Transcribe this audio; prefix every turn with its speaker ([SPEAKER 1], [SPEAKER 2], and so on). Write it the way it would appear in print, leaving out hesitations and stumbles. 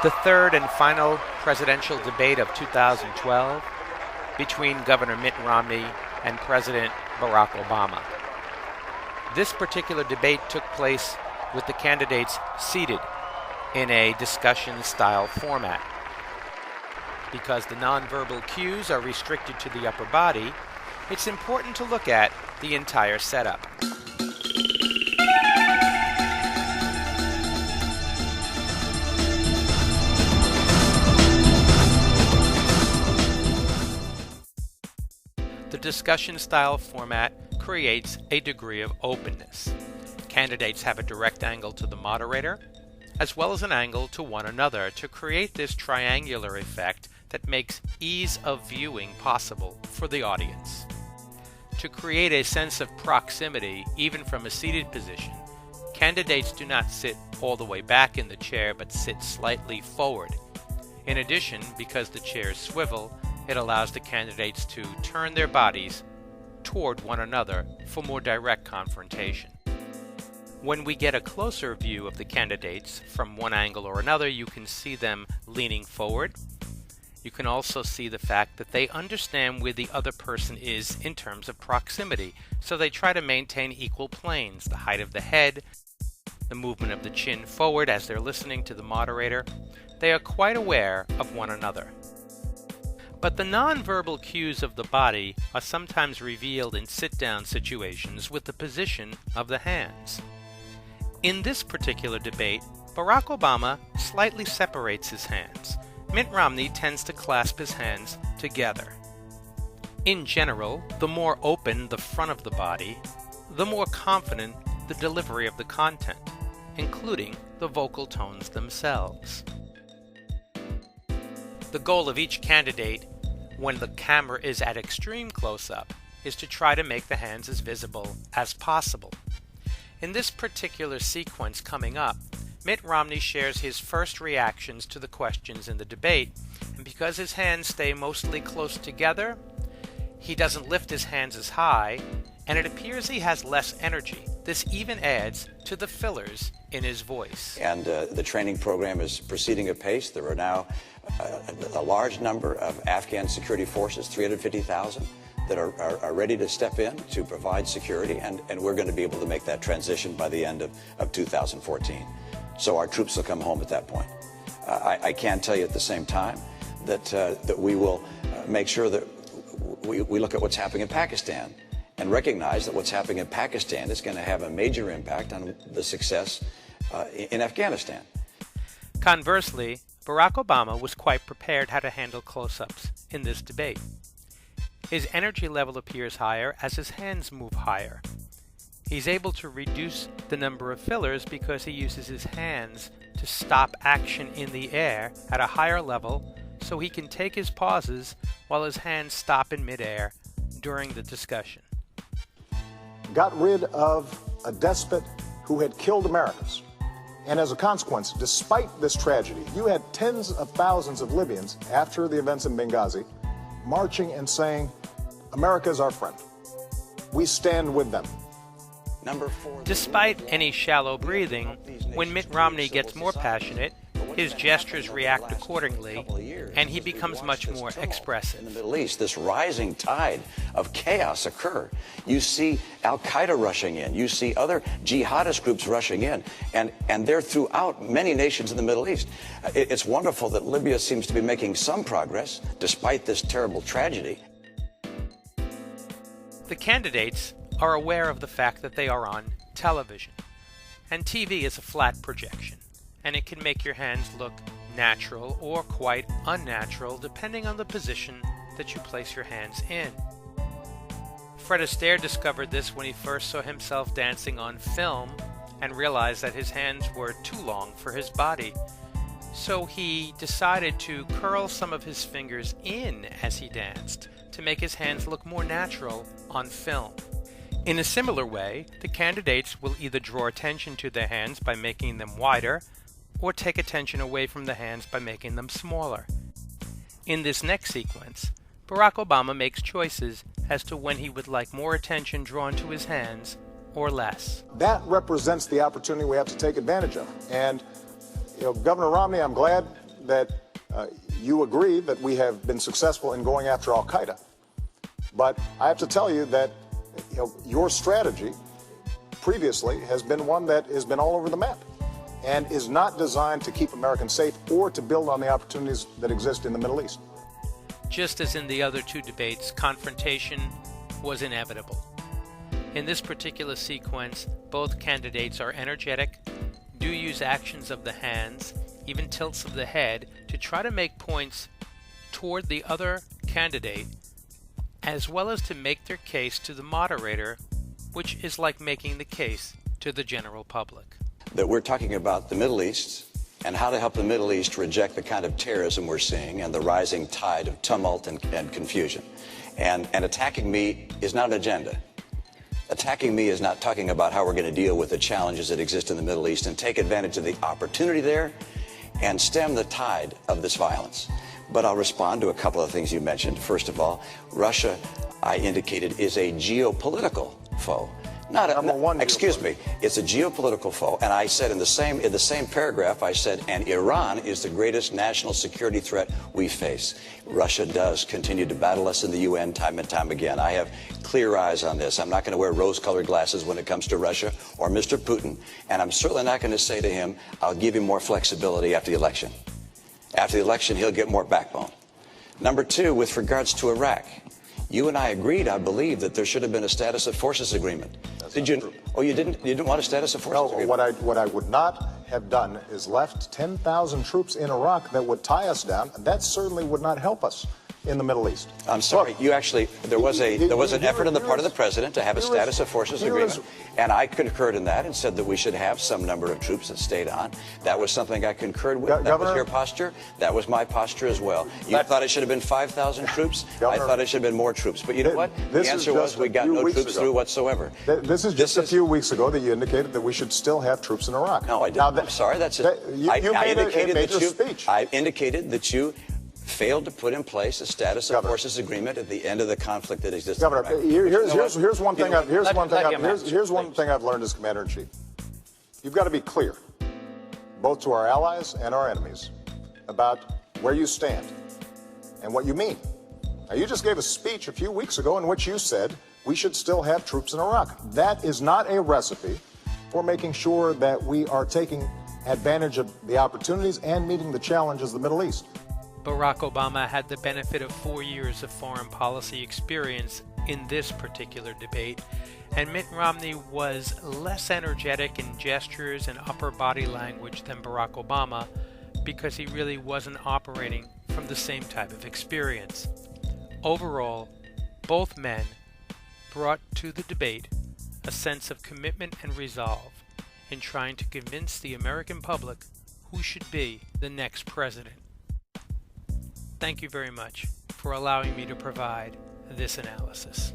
[SPEAKER 1] The third and final presidential debate of 2012 between Governor Mitt Romney and President Barack Obama. This particular debate took place with the candidates seated in a discussion-style format. Because the nonverbal cues are restricted to the upper body, it's important to look at the entire setup. The discussion-style format creates a degree of openness. Candidates have a direct angle to the moderator, as well as an angle to one another to create this triangular effect that makes ease of viewing possible for the audience. To create a sense of proximity, even from a seated position, candidates do not sit all the way back in the chair but sit slightly forward. In addition, because the chairs swivel, it allows the candidates to turn their bodies toward one another for more direct confrontation. When we get a closer view of the candidates from one angle or another, you can see them leaning forward. You can also see the fact that they understand where the other person is in terms of proximity, so they try to maintain equal planes, the height of the head, the movement of the chin forward as they're listening to the moderator. They are quite aware of one another. But the nonverbal cues of the body are sometimes revealed in sit-down situations with the position of the hands. In this particular debate, Barack Obama slightly separates his hands. Mitt Romney tends to clasp his hands together. In general, the more open the front of the body, the more confident the delivery of the content, including the vocal tones themselves. The goal of each candidate, when the camera is at extreme close-up, is to try to make the hands as visible as possible. In this particular sequence coming up, Mitt Romney shares his first reactions to the questions in the debate, and because his hands stay mostly close together, he doesn't lift his hands as high, and it appears he has less energy. This even adds to the fillers in his voice.
[SPEAKER 2] And the training program is proceeding apace. There are now a large number of Afghan security forces, 350,000, that are ready to step in to provide security, and we're going to be able to make that transition by the end of 2014. So our troops will come home at that point. I can tell you at the same time that we will make sure that we look at what's happening in Pakistan and recognize that what's happening in Pakistan is going to have a major impact on the success in Afghanistan.
[SPEAKER 1] Conversely, Barack Obama was quite prepared how to handle close-ups in this debate. His energy level appears higher as his hands move higher. He's able to reduce the number of fillers because he uses his hands to stop action in the air at a higher level, so he can take his pauses while his hands stop in midair during the discussion.
[SPEAKER 3] Got rid of a despot who had killed Americans. And as a consequence, despite this tragedy, you had tens of thousands of Libyans after the events in Benghazi marching and saying, America is our friend. We stand with them.
[SPEAKER 1] Despite any shallow breathing, when Mitt Romney gets more passionate, his gestures react accordingly, and he becomes much more expressive.
[SPEAKER 2] In the Middle East, this rising tide of chaos occurred. You see Al-Qaeda rushing in. You see other jihadist groups rushing in, and they're throughout many nations in the Middle East. It's wonderful that Libya seems to be making some progress despite this terrible tragedy.
[SPEAKER 1] The candidates are aware of the fact that they are on television, and TV is a flat projection, and it can make your hands look natural or quite unnatural depending on the position that you place your hands in. Fred Astaire discovered this when he first saw himself dancing on film and realized that his hands were too long for his body. So he decided to curl some of his fingers in as he danced to make his hands look more natural on film. In a similar way, the candidates will either draw attention to their hands by making them wider, or take attention away from the hands by making them smaller. In this next sequence, Barack Obama makes choices as to when he would like more attention drawn to his hands or less.
[SPEAKER 3] That represents the opportunity we have to take advantage of. And, Governor Romney, I'm glad that you agree that we have been successful in going after Al-Qaeda. But I have to tell you that your strategy previously has been one that has been all over the map and is not designed to keep Americans safe or to build on the opportunities that exist in the Middle East.
[SPEAKER 1] Just as in the other two debates, confrontation was inevitable. In this particular sequence, both candidates are energetic, do use actions of the hands, even tilts of the head, to try to make points toward the other candidate, as well as to make their case to the moderator, which is like making the case to the general public.
[SPEAKER 2] That we're talking about the Middle East and how to help the Middle East reject the kind of terrorism we're seeing and the rising tide of tumult and confusion. And attacking me is not an agenda. Attacking me is not talking about how we're going to deal with the challenges that exist in the Middle East and take advantage of the opportunity there and stem the tide of this violence. But I'll respond to a couple of things you mentioned. First of all, Russia, I indicated, is a geopolitical foe. Excuse me, it's a geopolitical foe. And I said in the same paragraph, I said, and Iran is the greatest national security threat we face. Russia does continue to battle us in the UN time and time again. I have clear eyes on this. I'm not going to wear rose-colored glasses when it comes to Russia or Mr. Putin. And I'm certainly not going to say to him, I'll give him more flexibility after the election. After the election, he'll get more backbone. Number two, with regards to Iraq, you and I agreed, I believe, that there should have been a status of forces agreement. Did you? Oh, you didn't? You didn't want a status of forces agreement?
[SPEAKER 3] No, what I would not have done is left 10,000 troops in Iraq that would tie us down. That certainly would not help us in the Middle East.
[SPEAKER 2] I'm sorry. You actually, there was an effort on the part of the president to have a status of forces agreement, and I concurred in that and said that we should have some number of troops that stayed on. That was something I concurred with. That was your posture. That was my posture as well. You thought it should have been 5,000 troops. I thought it should have been more troops. But you know what? The answer was we got no troops through whatsoever.
[SPEAKER 3] This is just a few weeks ago that you indicated that we should still have troops in Iraq.
[SPEAKER 2] No, I didn't. I'm sorry. That's it.
[SPEAKER 3] You made a major speech.
[SPEAKER 2] I indicated that you failed to put in place a status of forces agreement at the end of the conflict that existed.
[SPEAKER 3] Governor, here's one thing I've learned as Commander-in-Chief. You've got to be clear, both to our allies and our enemies, about where you stand and what you mean. Now, you just gave a speech a few weeks ago in which you said we should still have troops in Iraq. That is not a recipe for making sure that we are taking advantage of the opportunities and meeting the challenges of the Middle East.
[SPEAKER 1] Barack Obama had the benefit of 4 years of foreign policy experience in this particular debate, and Mitt Romney was less energetic in gestures and upper body language than Barack Obama because he really wasn't operating from the same type of experience. Overall, both men brought to the debate a sense of commitment and resolve in trying to convince the American public who should be the next president. Thank you very much for allowing me to provide this analysis.